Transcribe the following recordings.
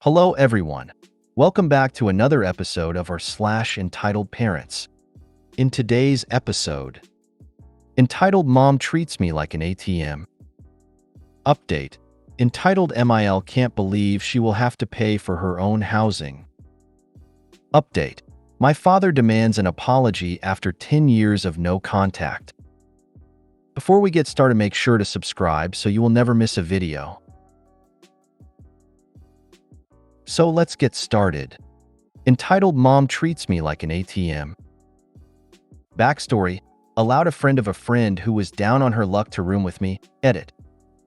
Hello everyone. Welcome back to another episode of our entitled parents. In today's episode, entitled Mom Treats Me Like an ATM. Update. Entitled MIL can't believe she will have to pay for her own housing. Update. My father demands an apology after 10 years of no contact. Before we get started, make sure to subscribe so you will never miss a video. So let's get started. Entitled Mom Treats Me Like an ATM. Backstory. Allowed a friend of a friend who was down on her luck to room with me, edit.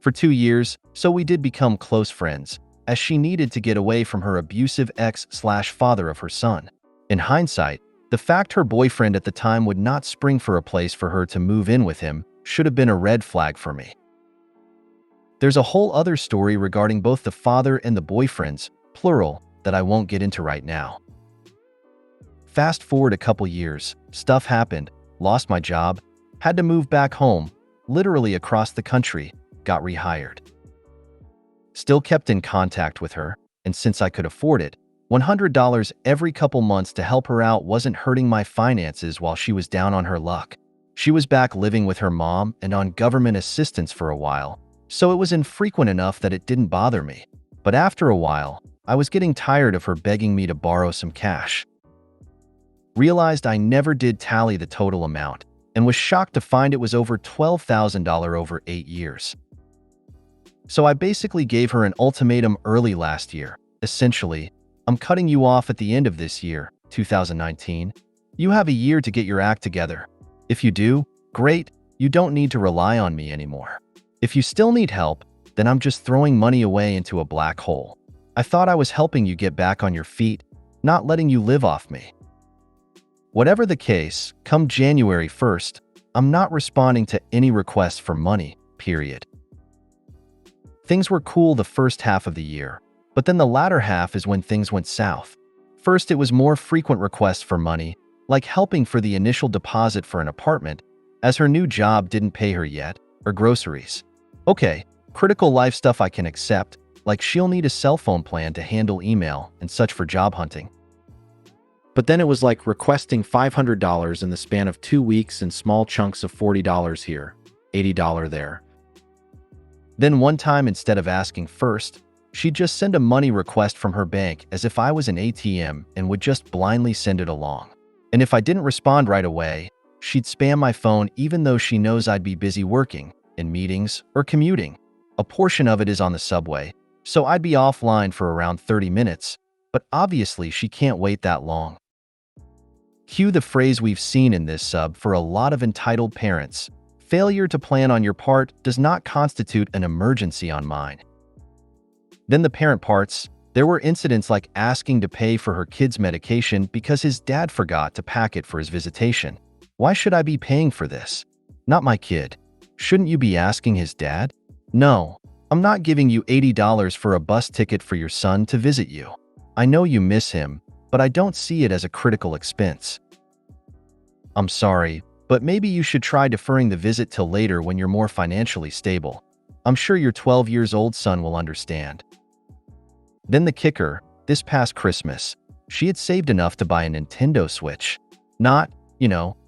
For 2 years, so we did become close friends, as she needed to get away from her abusive ex/father of her son. In hindsight, the fact her boyfriend at the time would not spring for a place for her to move in with him should have been a red flag for me. There's a whole other story regarding both the father and the boyfriends, plural, that I won't get into right now. Fast forward a couple years, stuff happened, lost my job, had to move back home, literally across the country, got rehired. Still kept in contact with her, and since I could afford it, $100 every couple months to help her out wasn't hurting my finances while she was down on her luck. She was back living with her mom and on government assistance for a while, so it was infrequent enough that it didn't bother me. But after a while, I was getting tired of her begging me to borrow some cash. Realized I never did tally the total amount, and was shocked to find it was over $12,000 over 8 years. So I basically gave her an ultimatum early last year. Essentially, I'm cutting you off at the end of this year, 2019. You have a year to get your act together. If you do, great, you don't need to rely on me anymore. If you still need help, then I'm just throwing money away into a black hole. I thought I was helping you get back on your feet, not letting you live off me. Whatever the case, come January 1st, I'm not responding to any requests for money, period. Things were cool the first half of the year, but then the latter half is when things went south. First, it was more frequent requests for money, like helping for the initial deposit for an apartment, as her new job didn't pay her yet, or groceries. Okay, critical life stuff I can accept, like she'll need a cell phone plan to handle email and such for job hunting. But then it was like requesting $500 in the span of 2 weeks in small chunks of $40 here, $80 there. Then one time, instead of asking first, she'd just send a money request from her bank as if I was an ATM and would just blindly send it along. And if I didn't respond right away, she'd spam my phone even though she knows I'd be busy working, in meetings, or commuting. A portion of it is on the subway, so I'd be offline for around 30 minutes, but obviously she can't wait that long. Cue the phrase we've seen in this sub for a lot of entitled parents. Failure to plan on your part does not constitute an emergency on mine. Then the parent parts. There were incidents like asking to pay for her kid's medication because his dad forgot to pack it for his visitation. Why should I be paying for this? Not my kid. Shouldn't you be asking his dad? No, I'm not giving you $80 for a bus ticket for your son to visit you. I know you miss him, but I don't see it as a critical expense. I'm sorry, but maybe you should try deferring the visit till later when you're more financially stable. I'm sure your 12-year-old son will understand. Then the kicker, this past Christmas, she had saved enough to buy a Nintendo Switch. Not,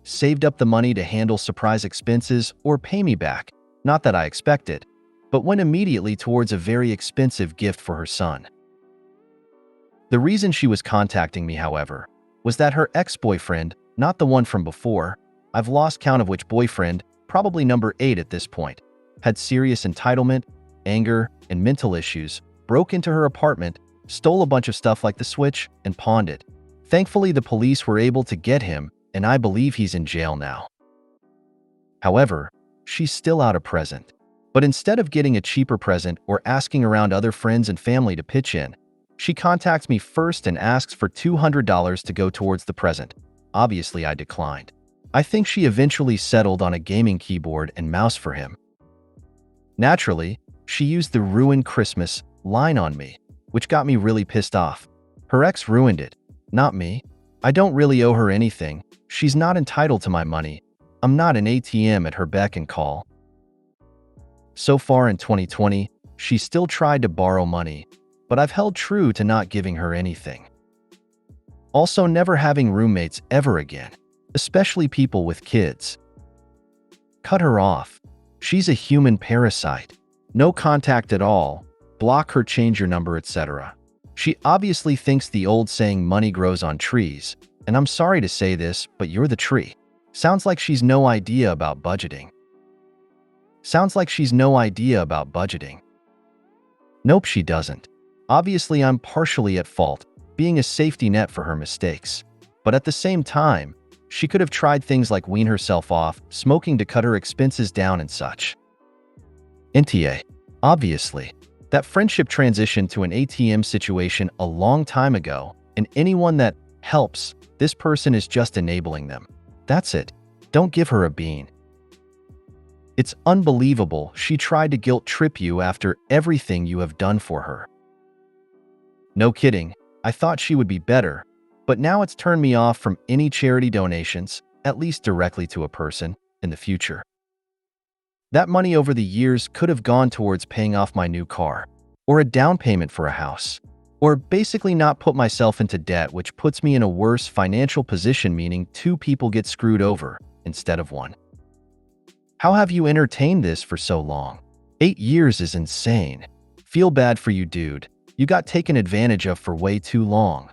saved up the money to handle surprise expenses or pay me back. Not that I expected, but went immediately towards a very expensive gift for her son. The reason she was contacting me, however, was that her ex-boyfriend, not the one from before, I've lost count of which boyfriend, probably number 8 at this point, had serious entitlement, anger, and mental issues, broke into her apartment, stole a bunch of stuff like the Switch, and pawned it. Thankfully, the police were able to get him, and I believe he's in jail now. However, she's still out a present. But instead of getting a cheaper present or asking around other friends and family to pitch in, she contacts me first and asks for $200 to go towards the present. Obviously, I declined. I think she eventually settled on a gaming keyboard and mouse for him. Naturally, she used the "ruined Christmas" line on me, which got me really pissed off. Her ex ruined it, not me. I don't really owe her anything. She's not entitled to my money. I'm not an ATM at her beck and call. So far in 2020, she still tried to borrow money, but I've held true to not giving her anything. Also, never having roommates ever again, especially people with kids. Cut her off. She's a human parasite. No contact at all. Block her, change your number, etc. She obviously thinks the old saying money grows on trees, and I'm sorry to say this, but you're the tree. Sounds like she's no idea about budgeting. Nope, she doesn't. Obviously, I'm partially at fault, being a safety net for her mistakes. But at the same time, she could have tried things like wean herself off, smoking to cut her expenses down and such. NTA. Obviously, that friendship transitioned to an ATM situation a long time ago, and anyone that helps this person is just enabling them. That's it. Don't give her a bean. It's unbelievable she tried to guilt trip you after everything you have done for her. No kidding, I thought she would be better, but now it's turned me off from any charity donations, at least directly to a person, in the future. That money over the years could have gone towards paying off my new car, or a down payment for a house, or basically not put myself into debt, which puts me in a worse financial position, meaning two people get screwed over instead of one. How have you entertained this for so long? 8 years is insane. Feel bad for you, dude. You got taken advantage of for way too long.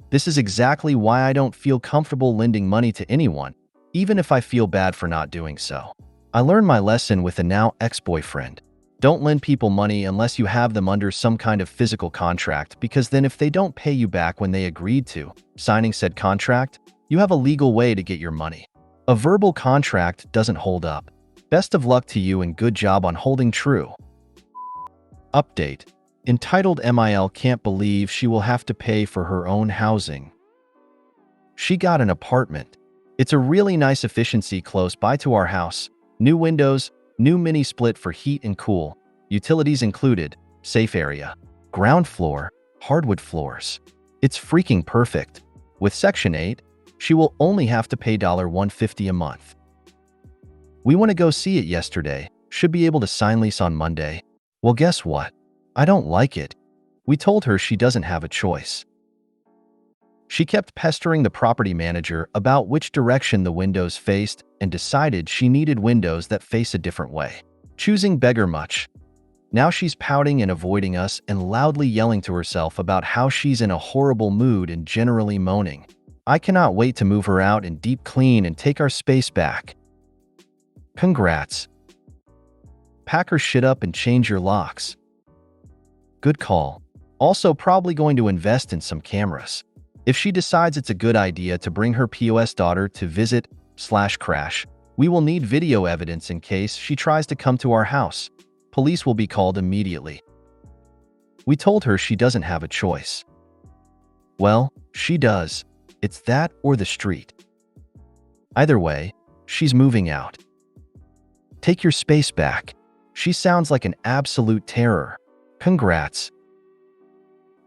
This is exactly why I don't feel comfortable lending money to anyone, even if I feel bad for not doing so. I learned my lesson with a now ex-boyfriend. Don't lend people money unless you have them under some kind of physical contract, because then if they don't pay you back when they agreed to signing said contract, you have a legal way to get your money. A verbal contract doesn't hold up. Best of luck to you and good job on holding true. Update. Entitled MIL can't believe she will have to pay for her own housing. She got an apartment. It's a really nice efficiency close by to our house. New windows, new mini split for heat and cool, utilities included, safe area, ground floor, hardwood floors. It's freaking perfect. With Section 8, she will only have to pay $150 a month. We want to go see it yesterday. Should be able to sign lease on Monday. Well, guess what? I don't like it. We told her she doesn't have a choice. She kept pestering the property manager about which direction the windows faced and decided she needed windows that face a different way. Choosing beggar much. Now she's pouting and avoiding us and loudly yelling to herself about how she's in a horrible mood and generally moaning. I cannot wait to move her out and deep clean and take our space back. Congrats. Pack her shit up and change your locks. Good call. Also probably going to invest in some cameras. If she decides it's a good idea to bring her POS daughter to visit/crash, we will need video evidence in case she tries to come to our house. Police will be called immediately. We told her she doesn't have a choice. Well, she does. It's that or the street. Either way, she's moving out. Take your space back. She sounds like an absolute terror. Congrats.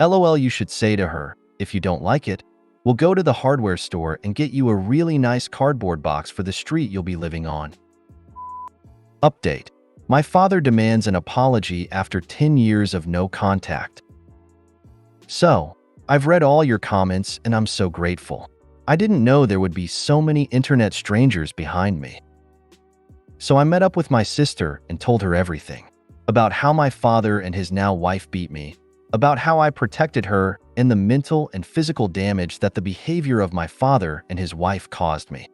LOL, you should say to her, if you don't like it, we'll go to the hardware store and get you a really nice cardboard box for the street you'll be living on. Update. My father demands an apology after 10 years of no contact. So, I've read all your comments and I'm so grateful. I didn't know there would be so many internet strangers behind me. So I met up with my sister and told her everything. About how my father and his now wife beat me. About how I protected her and the mental and physical damage that the behavior of my father and his wife caused me.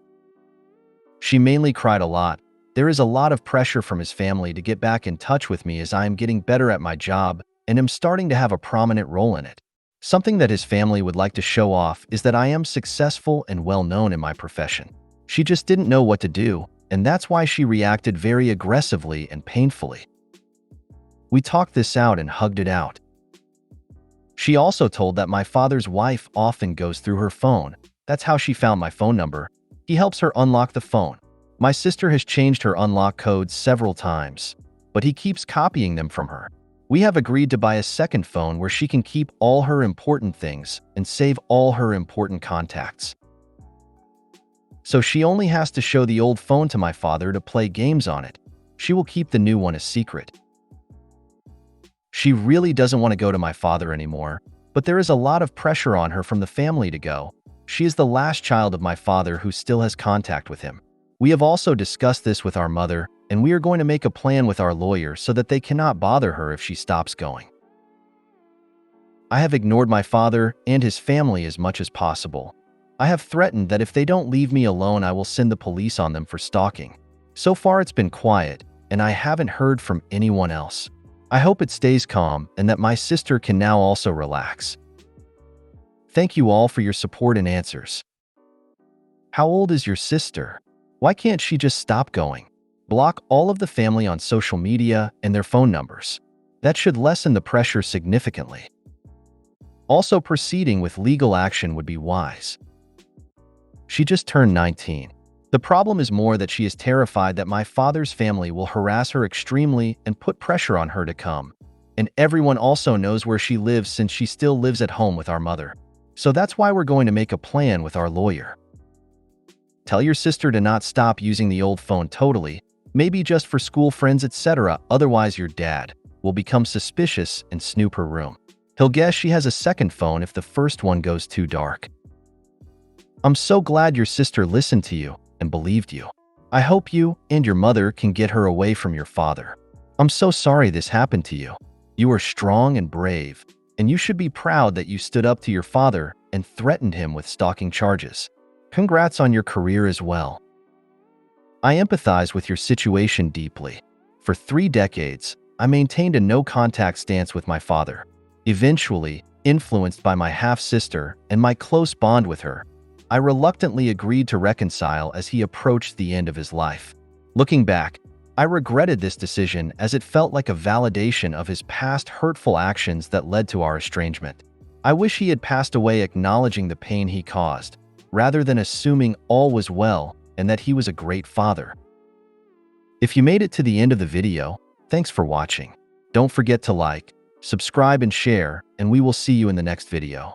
She mainly cried a lot. There is a lot of pressure from his family to get back in touch with me as I am getting better at my job and am starting to have a prominent role in it. Something that his family would like to show off is that I am successful and well known in my profession. She just didn't know what to do, and that's why she reacted very aggressively and painfully. We talked this out and hugged it out. She also told that my father's wife often goes through her phone. That's how she found my phone number. He helps her unlock the phone. My sister has changed her unlock codes several times, but he keeps copying them from her. We have agreed to buy a second phone where she can keep all her important things and save all her important contacts. So she only has to show the old phone to my father to play games on it. She will keep the new one a secret. She really doesn't want to go to my father anymore, but there is a lot of pressure on her from the family to go. She is the last child of my father who still has contact with him. We have also discussed this with our mother, and we are going to make a plan with our lawyer so that they cannot bother her if she stops going. I have ignored my father and his family as much as possible. I have threatened that if they don't leave me alone, I will send the police on them for stalking. So far, it's been quiet, and I haven't heard from anyone else. I hope it stays calm and that my sister can now also relax. Thank you all for your support and answers. How old is your sister? Why can't she just stop going? Block all of the family on social media and their phone numbers. That should lessen the pressure significantly. Also, proceeding with legal action would be wise. She just turned 19. The problem is more that she is terrified that my father's family will harass her extremely and put pressure on her to come. And everyone also knows where she lives since she still lives at home with our mother. So that's why we're going to make a plan with our lawyer. Tell your sister to not stop using the old phone totally, maybe just for school friends, etc. Otherwise, your dad will become suspicious and snoop her room. He'll guess she has a second phone if the first one goes too dark. I'm so glad your sister listened to you and believed you. I hope you and your mother can get her away from your father. I'm so sorry this happened to you. You are strong and brave, and you should be proud that you stood up to your father and threatened him with stalking charges. Congrats on your career as well. I empathize with your situation deeply. For 3 decades, I maintained a no-contact stance with my father. Eventually, influenced by my half-sister and my close bond with her, I reluctantly agreed to reconcile as he approached the end of his life. Looking back, I regretted this decision as it felt like a validation of his past hurtful actions that led to our estrangement. I wish he had passed away acknowledging the pain he caused, rather than assuming all was well and that he was a great father. If you made it to the end of the video, thanks for watching. Don't forget to like, subscribe, and share, and we will see you in the next video.